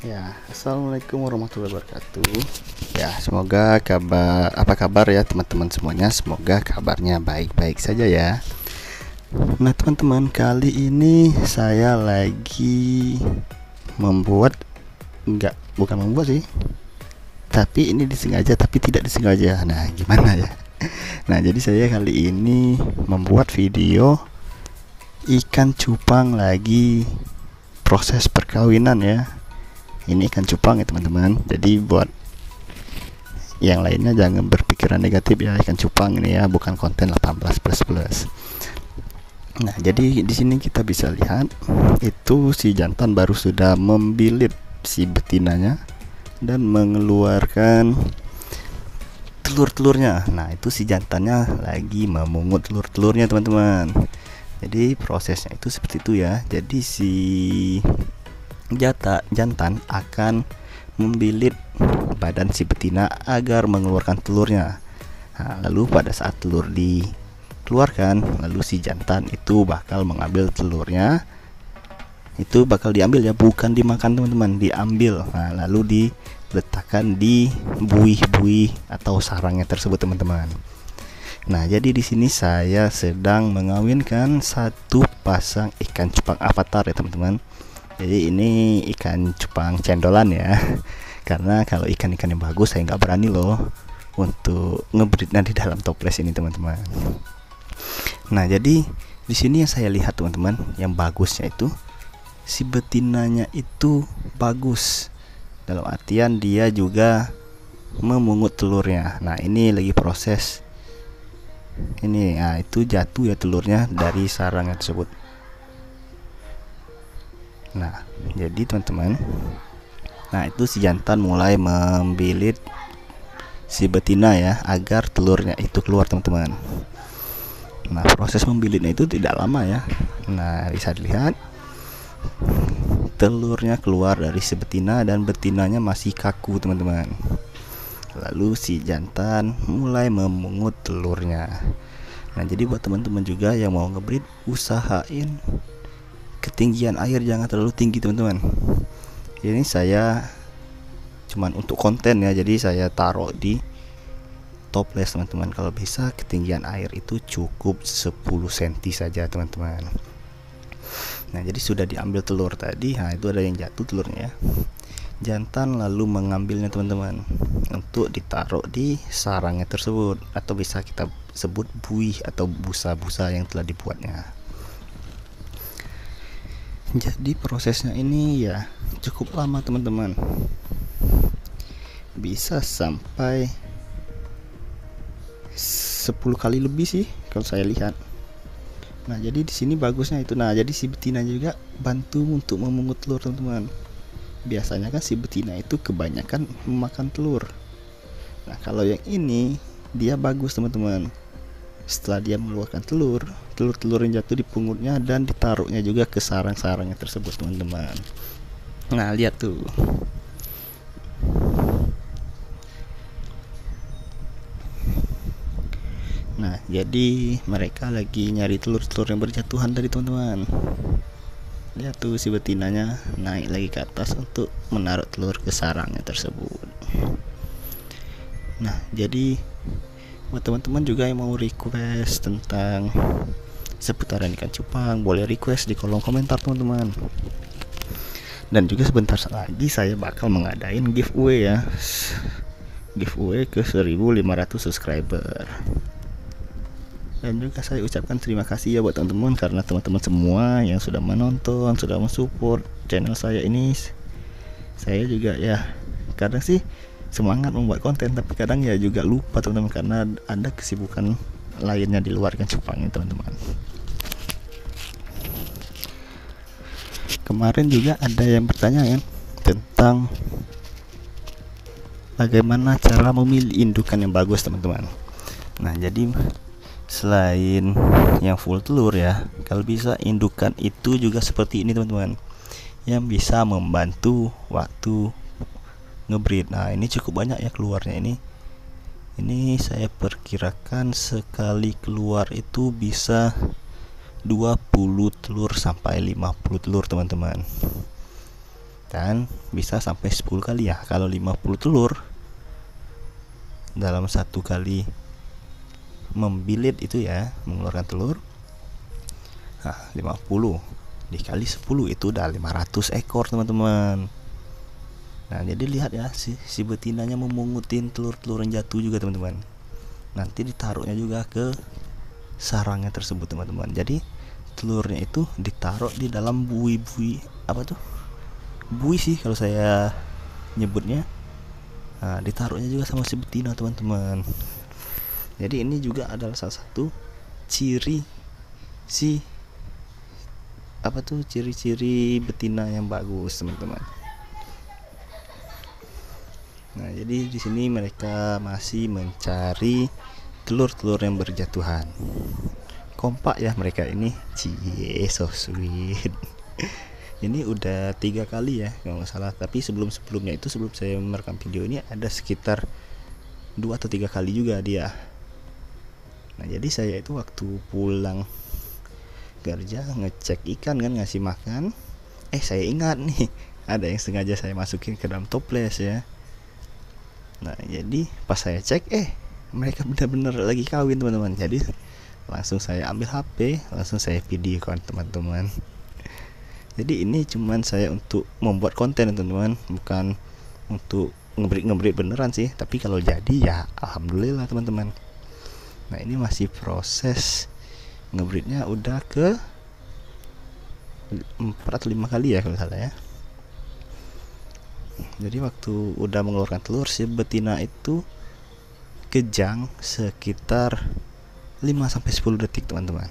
Ya, assalamualaikum warahmatullahi wabarakatuh. Ya, semoga apa kabar ya teman-teman semuanya. Semoga kabarnya baik-baik saja ya. Nah, teman-teman, kali ini saya lagi membuat bukan membuat sih. Tapi ini disengaja tapi tidak disengaja. Nah, gimana ya? Nah, jadi saya kali ini membuat video ikan cupang lagi proses perkawinan ya. Ini ikan cupang ya teman-teman. Jadi buat yang lainnya jangan berpikiran negatif ya, ikan cupang ini ya bukan konten 18++. Nah, jadi di sini kita bisa lihat itu si jantan baru sudah membilit si betinanya dan mengeluarkan telur-telurnya. Nah, itu si jantannya lagi memungut telur-telurnya teman-teman. Jadi prosesnya itu seperti itu ya. Jadi si jantan akan membilit badan si betina agar mengeluarkan telurnya. Nah, lalu pada saat telur dikeluarkan, lalu si jantan itu bakal mengambil telurnya. Itu bakal diambil ya, bukan dimakan teman-teman, diambil. Nah, lalu diletakkan di buih-buih atau sarangnya tersebut teman-teman. Nah, jadi di sini saya sedang mengawinkan satu pasang ikan cupang avatar ya teman-teman. Jadi ini ikan cupang cendolan ya. Karena kalau ikan-ikan yang bagus saya nggak berani loh untuk ngebreednya di dalam toples ini teman-teman. Nah, jadi di sini yang saya lihat teman-teman, yang bagusnya itu si betinanya itu bagus. Dalam artian dia juga memungut telurnya. Nah, ini lagi proses ini. Nah, itu jatuh ya telurnya dari sarangnya tersebut. Nah, jadi teman-teman, nah itu si jantan mulai membilit si betina ya agar telurnya itu keluar teman-teman. Nah, proses membilitnya itu tidak lama ya. Nah, bisa dilihat telurnya keluar dari si betina dan betinanya masih kaku teman-teman. Lalu si jantan mulai memungut telurnya. Nah, jadi buat teman-teman juga yang mau ngebreed, usahain ketinggian air jangan terlalu tinggi teman-teman. Ini saya cuman untuk konten ya, jadi saya taruh di toples teman-teman. Kalau bisa ketinggian air itu cukup 10 cm saja teman-teman. Nah, jadi sudah diambil telur tadi. Nah, itu ada yang jatuh telurnya. Jantan lalu mengambilnya teman-teman untuk ditaruh di sarangnya tersebut, atau bisa kita sebut buih atau busa-busa yang telah dibuatnya. Jadi prosesnya ini ya cukup lama teman-teman, bisa sampai 10 kali lebih sih kalau saya lihat. Nah, jadi di sini bagusnya itu. Nah, jadi si betina juga bantu untuk memungut telur teman-teman. Biasanya kan si betina itu kebanyakan memakan telur. Nah, kalau yang ini dia bagus teman-teman. Setelah dia mengeluarkan telur yang jatuh dipungutnya dan ditaruhnya juga ke sarang-sarangnya tersebut teman-teman. Nah, lihat tuh. Nah, jadi mereka lagi nyari telur-telur yang berjatuhan tadi teman-teman. Lihat tuh, si betinanya naik lagi ke atas untuk menaruh telur ke sarangnya tersebut. Nah, jadi buat teman-teman juga yang mau request tentang seputaran ikan cupang, boleh request di kolom komentar teman-teman. Dan juga sebentar lagi saya bakal mengadain giveaway ya, giveaway ke 1500 subscriber. Dan juga saya ucapkan terima kasih ya buat teman-teman, karena teman-teman semua yang sudah menonton, sudah mensupport channel saya ini. Saya juga ya kadang sih semangat membuat konten, tapi kadang ya juga lupa teman-teman, karena ada kesibukan lainnya di luar ikan cupang teman-teman. Kemarin juga ada yang bertanya ya tentang bagaimana cara memilih indukan yang bagus teman-teman. Nah, jadi selain yang full telur ya, kalau bisa indukan itu juga seperti ini teman-teman, yang bisa membantu waktu ngebreed. Nah, ini cukup banyak ya keluarnya ini. Ini saya perkirakan sekali keluar itu bisa 20 telur sampai 50 telur teman-teman. dan bisa sampai 10 kali ya. Kalau 50 telur dalam satu kali membilit itu ya, mengeluarkan telur, nah 50 dikali 10 itu udah 500 ekor teman-teman. Nah jadi lihat ya, si betinanya memungutin telur-telur yang jatuh juga teman-teman. Nanti ditaruhnya juga ke sarangnya tersebut teman-teman. Jadi telurnya itu ditaruh di dalam bui-bui, apa tuh, bui sih kalau saya nyebutnya. Nah ditaruhnya juga sama si betina teman-teman. Jadi ini juga adalah salah satu ciri si apa tuh, ciri-ciri betina yang bagus teman-teman. Nah jadi di sini mereka masih mencari telur-telur yang berjatuhan. Kompak ya mereka ini, cie, so sweet. Ini udah 3 kali ya kalau nggak salah. Tapi sebelumnya itu, sebelum saya merekam video ini, ada sekitar 2 atau 3 kali juga dia. Nah jadi saya itu waktu pulang kerja ngecek ikan kan, ngasih makan, saya ingat nih ada yang sengaja saya masukin ke dalam toples ya. Nah jadi pas saya cek, mereka benar-benar lagi kawin teman-teman. Jadi langsung saya ambil HP, langsung saya video kan teman-teman. Jadi ini cuman saya untuk membuat konten teman-teman, bukan untuk ngebreed beneran sih. Tapi kalau jadi ya alhamdulillah teman-teman. Nah ini masih proses ngebreednya, udah ke 4 atau 5 kali ya kalau salah ya. Jadi waktu udah mengeluarkan telur, si betina itu kejang sekitar 5-10 detik teman-teman.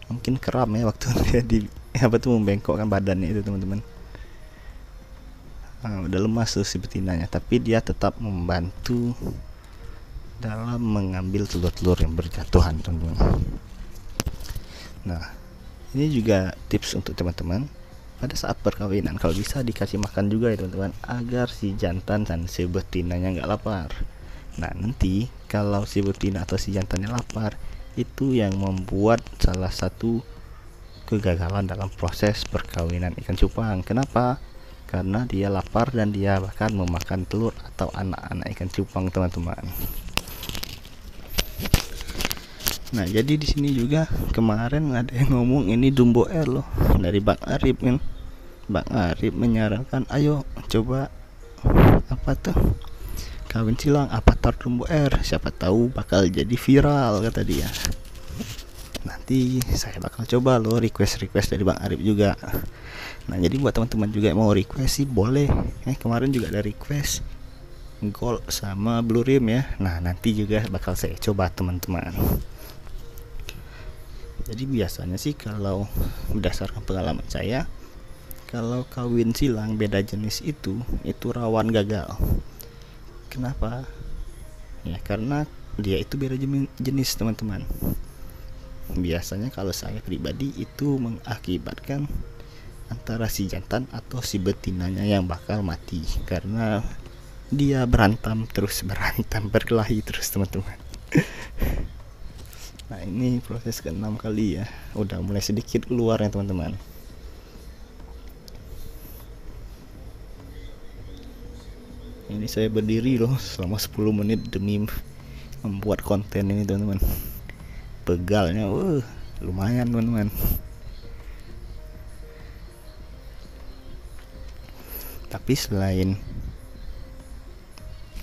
Mungkin kram ya waktu dia membengkokkan badannya itu teman-teman. Udah lemas tuh si betinanya, tapi dia tetap membantu dalam mengambil telur-telur yang berjatuhan teman-teman. Nah ini juga tips untuk teman-teman pada saat perkawinan, kalau bisa dikasih makan juga ya teman-teman, agar si jantan dan si betinanya nggak lapar. Nah nanti kalau si betina atau si jantannya lapar, itu yang membuat salah satu kegagalan dalam proses perkawinan ikan cupang. Kenapa? Karena dia lapar dan dia bahkan memakan telur atau anak-anak ikan cupang teman-teman. Nah jadi di sini juga kemarin ada yang ngomong ini Dumbo Air loh, dari Bang Arif kan. Bang Arif menyarankan ayo coba apa tuh, kawin silang Avatar Dumbo Air, siapa tahu bakal jadi viral kata dia. Nanti saya bakal coba loh request dari Bang Arif juga. Nah jadi buat teman-teman juga yang mau request sih boleh. Kemarin juga ada request gold sama blue rim ya. Nah nanti juga bakal saya coba teman-teman. Jadi biasanya sih kalau berdasarkan pengalaman saya, kalau kawin silang beda jenis itu rawan gagal. Kenapa? Ya karena dia itu beda jenis teman-teman. Biasanya kalau saya pribadi itu mengakibatkan antara si jantan atau si betinanya yang bakal mati, karena dia berantem berkelahi terus teman-teman. Nah ini proses ke-6 kali ya, udah mulai sedikit keluar ya teman-teman. Ini saya berdiri loh selama 10 menit demi membuat konten ini teman-teman. Pegalnya lumayan teman-teman. Tapi selain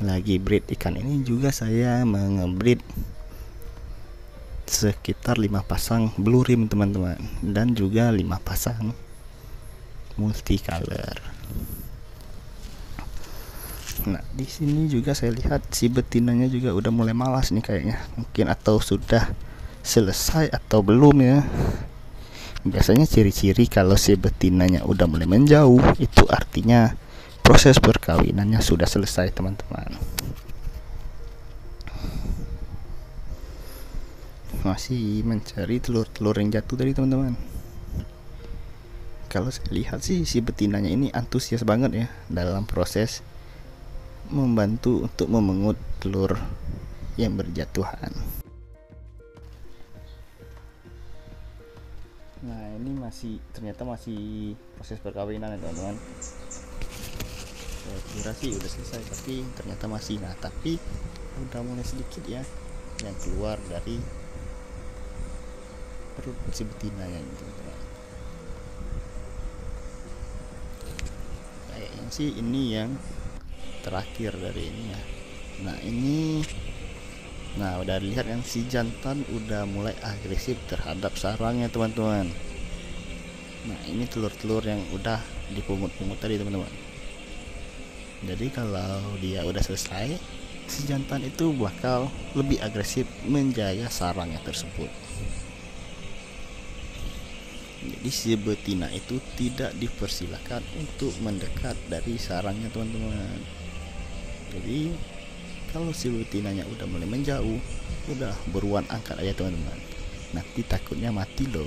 lagi breed ikan ini juga saya mengebreed sekitar 5 pasang blue rim teman-teman, dan juga 5 pasang multicolor. Nah di sini juga saya lihat si betinanya juga udah mulai malas nih kayaknya, mungkin atau sudah selesai atau belum ya. Biasanya ciri-ciri kalau si betinanya udah mulai menjauh, itu artinya proses perkawinannya sudah selesai teman-teman. Masih mencari telur-telur yang jatuh tadi teman-teman. Kalau saya lihat sih si betinanya ini antusias banget ya dalam proses membantu untuk memungut telur yang berjatuhan. Nah ini ternyata masih proses perkawinan ya teman-teman. Saya kira sih udah selesai, tapi ternyata masih. Nah tapi udah mulai sedikit ya yang keluar dari perut si betina ya teman-teman. Kayaknya sih ini yang terakhir dari ini ya. Nah udah dilihat kan, si jantan udah mulai agresif terhadap sarangnya teman-teman. Nah ini telur-telur yang udah dipungut-pungut tadi teman-teman. Jadi kalau dia udah selesai, si jantan itu bakal lebih agresif menjaga sarangnya tersebut. Jadi si betina itu tidak dipersilakan untuk mendekat dari sarangnya teman-teman. Jadi kalau si betinanya udah mulai menjauh, udah buruan angkat aja teman-teman, nanti takutnya mati loh.